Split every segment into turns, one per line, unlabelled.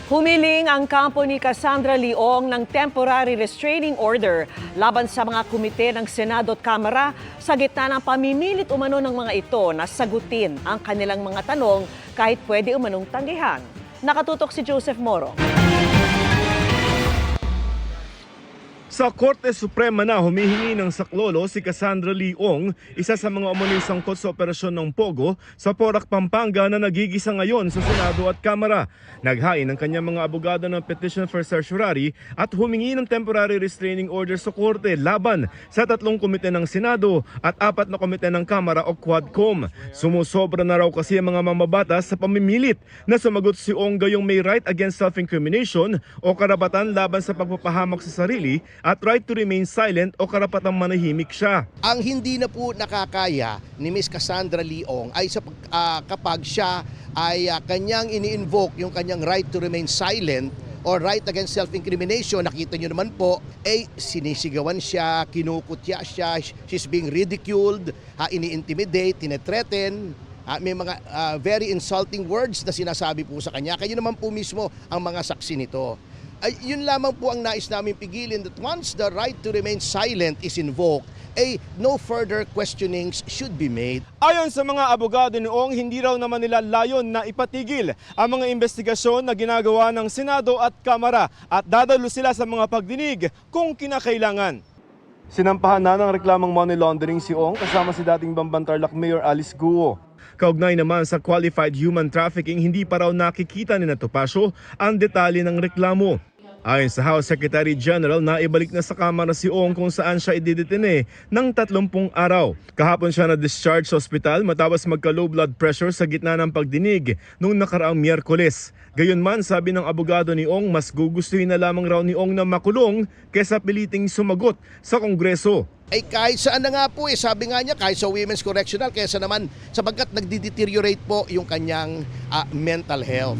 Humiling ang kampo ni Cassandra Leong ng temporary restraining order laban sa mga komite ng Senado at Kamara sa gitna ng pamimilit umano ng mga ito na sagutin ang kanilang mga tanong kahit pwede umanong tanggihan. Nakatutok si Joseph Moro.
Sa Korte Suprema na humihingi ng saklolo si Cassandra Leong, isa sa mga umuling sangkot sa operasyon ng Pogo sa Porac, Pampanga na nagigisa ngayon sa Senado at Kamara. Naghain ng kanyang mga abogado ng petition for certiorari at humingi ng temporary restraining order sa Korte laban sa 3 komite ng Senado at 4 na komite ng Kamara o Quadcom. Sumusobra na raw kasi ang mga mamabatas sa pamimilit na sumagot si Ong gayong may right against self-incrimination o karapatan laban sa pagpapahamak sa sarili at right to remain silent o karapatang manahimik siya.
Ang hindi na po nakakaya ni Ms. Cassandra Leong ay kapag siya ay kanyang ini-invoke yung kanyang right to remain silent or right against self-incrimination. Nakita nyo naman po, sinisigawan siya, kinukutya siya, she's being ridiculed, ini-intimidate, tinethreaten. May mga very insulting words na sinasabi po sa kanya. Kayo naman po mismo ang mga saksi nito. Yun lamang po ang nais namin pigilin, that once the right to remain silent is invoked, no further questionings should be made.
Ayon sa mga abogado ni Ong, hindi raw naman nila layon na ipatigil ang mga investigasyon na ginagawa ng Senado at Kamara at dadalo sila sa mga pagdinig kung kinakailangan. Sinampahan na ng reklamang money laundering si Ong kasama si dating Bambantarlac Mayor Alice Guo. Kaugnay naman sa qualified human trafficking, hindi pa raw nakikita ni Topacio ang detalye ng reklamo. Ayon sa House Secretary General, naibalik na sa Kamara si Ong kung saan siya ididetine ng 30 araw. Kahapon siya na-discharge sa ospital matapos magka-low blood pressure sa gitna ng pagdinig noong nakaraang Miyerkules. Gayunman, sabi ng abogado ni Ong, mas gugustuhin na lamang raw ni Ong na makulong kesa piliting sumagot sa Kongreso.
Kahit saan na nga po, sabi nga niya, kahit sa Women's Correctional, kaysa naman sapagkat nagdi-deteriorate po yung kanyang mental health.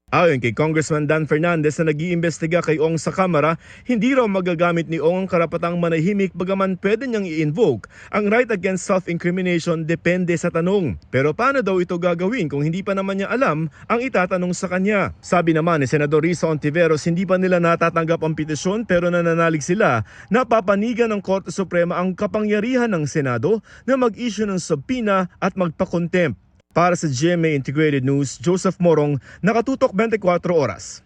Ayon kay Congressman Dan Fernandez na nag-iimbestiga kay Ong sa Kamara, hindi raw magagamit ni Ong ang karapatang manahimik bagaman pwede niyang i-invoke ang right against self-incrimination depende sa tanong. Pero paano daw ito gagawin kung hindi pa naman niya alam ang itatanong sa kanya? Sabi naman ni Senador Risa Ontiveros, hindi pa nila natatanggap ang petisyon pero nananalig sila na papanigan ng Korte Suprema ang kapangyarihan ng Senado na mag-issue ng subpoena at magpa-contempt. Para sa GMA Integrated News, Joseph Morong, nakatutok 24 oras.